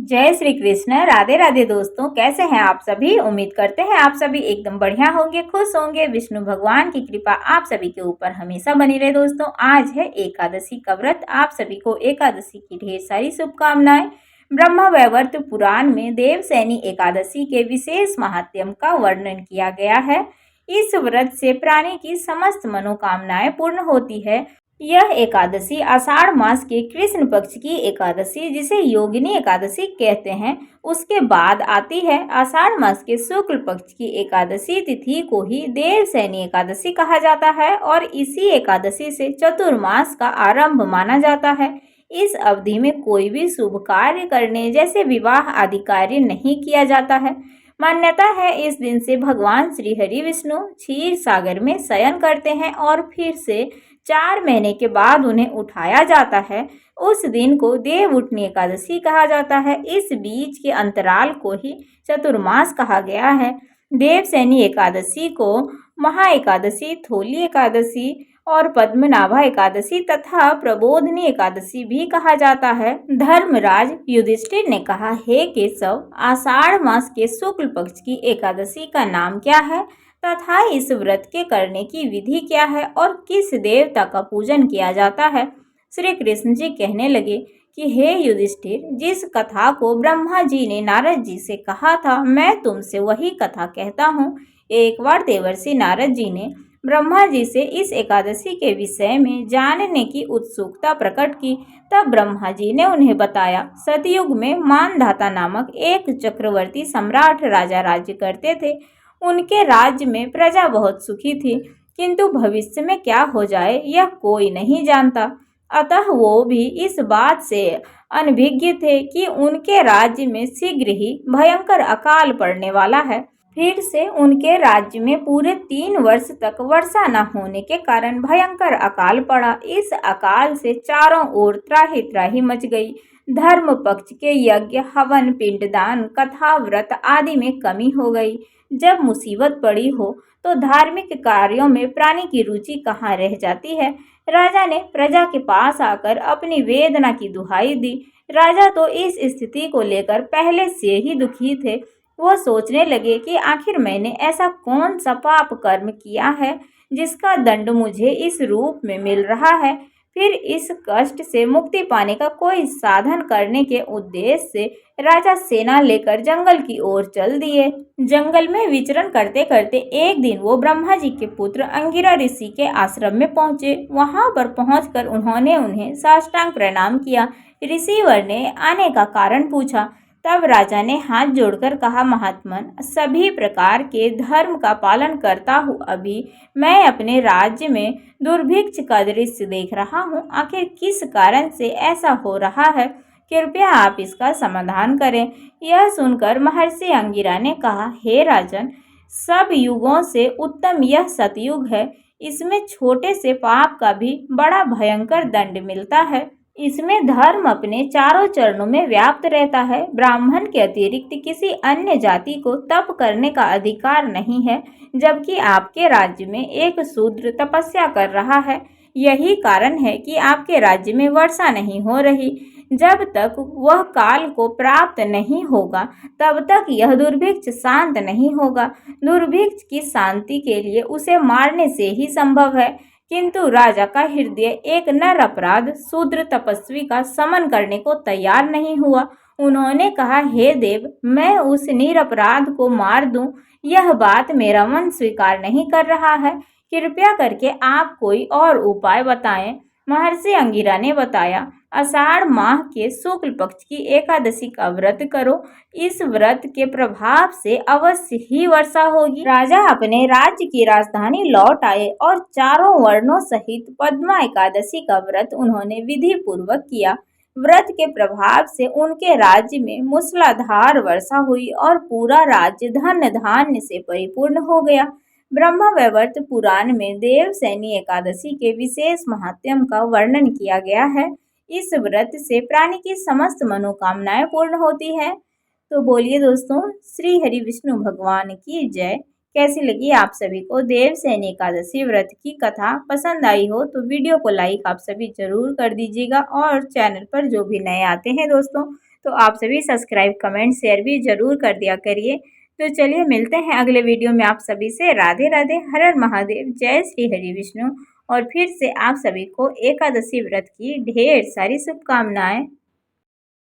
जय श्री कृष्ण। राधे राधे दोस्तों, कैसे हैं आप सभी। उम्मीद करते हैं आप सभी एकदम बढ़िया होंगे, खुश होंगे। विष्णु भगवान की कृपा आप सभी के ऊपर हमेशा बनी रहे। दोस्तों, आज है एकादशी का व्रत। आप सभी को एकादशी की ढेर सारी शुभकामनाएं। ब्रह्म वैवर्त पुराण में देवसैनी एकादशी के विशेष महात्म्य का वर्णन किया गया है। इस व्रत से प्राणी की समस्त मनोकामनाएं पूर्ण होती है। यह एकादशी आषाढ़ मास के कृष्ण पक्ष की एकादशी, जिसे योगिनी एकादशी कहते हैं, उसके बाद आती है। आषाढ़ मास के शुक्ल पक्ष की एकादशी तिथि को ही देवसैनी एकादशी कहा जाता है और इसी एकादशी से चतुर्मास का आरंभ माना जाता है। इस अवधि में कोई भी शुभ कार्य करने जैसे विवाह आदि कार्य नहीं किया जाता है। मान्यता है इस दिन से भगवान श्री हरि विष्णु क्षीर सागर में शयन करते हैं और फिर से 4 महीने के बाद उन्हें उठाया जाता है। उस दिन को देव उठनी एकादशी कहा जाता है। इस बीच के अंतराल को ही चतुर्मास कहा गया है। देवसैनी एकादशी को महा एकादशी, थोली एकादशी और पद्मनाभा एकादशी तथा प्रबोधनी एकादशी भी कहा जाता है। धर्मराज युधिष्ठिर ने कहा, हे केशव, आषाढ़ मास के शुक्ल पक्ष की एकादशी का नाम क्या है तथा इस व्रत के करने की विधि क्या है और किस देवता का पूजन किया जाता है। श्री कृष्ण जी कहने लगे कि हे युधिष्ठिर, जिस कथा को ब्रह्मा जी ने नारद जी से कहा था, मैं तुमसे वही कथा कहता हूँ। एक बार देवर्षि नारद जी ने ब्रह्मा जी से इस एकादशी के विषय में जानने की उत्सुकता प्रकट की। तब ब्रह्मा जी ने उन्हें बताया, सतयुग में मानधाता नामक एक चक्रवर्ती सम्राट राजा राज्य करते थे। उनके राज्य में प्रजा बहुत सुखी थी, किंतु भविष्य में क्या हो जाए यह कोई नहीं जानता। अतः वो भी इस बात से अनभिज्ञ थे कि उनके राज्य में शीघ्र ही भयंकर अकाल पड़ने वाला है। फिर से उनके राज्य में पूरे 3 वर्ष तक वर्षा न होने के कारण भयंकर अकाल पड़ा। इस अकाल से चारों ओर त्राहि त्राहि मच गई। धर्म पक्ष के यज्ञ, हवन, पिंडदान, कथा, व्रत आदि में कमी हो गई। जब मुसीबत पड़ी हो तो धार्मिक कार्यों में प्राणी की रुचि कहाँ रह जाती है। राजा ने प्रजा के पास आकर अपनी वेदना की दुहाई दी। राजा तो इस स्थिति को लेकर पहले से ही दुखी थे। वो सोचने लगे कि आखिर मैंने ऐसा कौन सा पाप कर्म किया है जिसका दंड मुझे इस रूप में मिल रहा है। फिर इस कष्ट से मुक्ति पाने का कोई साधन करने के उद्देश्य से राजा सेना लेकर जंगल की ओर चल दिए। जंगल में विचरण करते करते एक दिन वो ब्रह्मा जी के पुत्र अंगिरा ऋषि के आश्रम में पहुंचे। वहां पर पहुंचकर उन्होंने उन्हें साष्टांग प्रणाम किया। ऋषिवर ने आने का कारण पूछा। तब राजा ने हाथ जोड़कर कहा, महात्मन, सभी प्रकार के धर्म का पालन करता हूँ अभी मैं अपने राज्य में दुर्भिक्ष का दृश्य देख रहा हूँ। आखिर किस कारण से ऐसा हो रहा है, कृपया आप इसका समाधान करें। यह सुनकर महर्षि अंगिरा ने कहा, हे राजन, सब युगों से उत्तम यह सतयुग है। इसमें छोटे से पाप का भी बड़ा भयंकर दंड मिलता है। इसमें धर्म अपने चारों चरणों में व्याप्त रहता है। ब्राह्मण के अतिरिक्त किसी अन्य जाति को तप करने का अधिकार नहीं है, जबकि आपके राज्य में एक शूद्र तपस्या कर रहा है। यही कारण है कि आपके राज्य में वर्षा नहीं हो रही। जब तक वह काल को प्राप्त नहीं होगा तब तक यह दुर्भिक्ष शांत नहीं होगा। दुर्भिक्ष की शांति के लिए उसे मारने से ही संभव है। किंतु राजा का हृदय एक नर अपराध शूद्र तपस्वी का समन करने को तैयार नहीं हुआ। उन्होंने कहा, हे देव, मैं उस निरपराध को मार दूं, यह बात मेरा मन स्वीकार नहीं कर रहा है। कृपया करके आप कोई और उपाय बताएं। महर्षि अंगिरा ने बताया, आषाढ़ माह के शुक्ल पक्ष की एकादशी का व्रत करो। इस व्रत के प्रभाव से अवश्य ही वर्षा होगी। राजा अपने राज्य की राजधानी लौट आए और चारों वर्णों सहित पद्मा एकादशी का व्रत उन्होंने विधि पूर्वक किया। व्रत के प्रभाव से उनके राज्य में मूसलाधार वर्षा हुई और पूरा राज्य धन धान्य से परिपूर्ण हो गया। ब्रह्म वैवर्त पुराण में देवसैनी एकादशी के विशेष महात्म्य का वर्णन किया गया है। इस व्रत से प्राणी की समस्त मनोकामनाएं पूर्ण होती है। तो बोलिए दोस्तों, श्री हरि विष्णु भगवान की जय। कैसी लगी आप सभी को देवसैनी एकादशी व्रत की कथा? पसंद आई हो तो वीडियो को लाइक आप सभी जरूर कर दीजिएगा और चैनल पर जो भी नए आते हैं दोस्तों तो आप सभी सब्सक्राइब, कमेंट, शेयर भी ज़रूर कर दिया करिए। तो चलिए मिलते हैं अगले वीडियो में आप सभी से। राधे राधे, हर हर महादेव, जय श्री हरि विष्णु। और फिर से आप सभी को एकादशी व्रत की ढेर सारी शुभकामनाएं।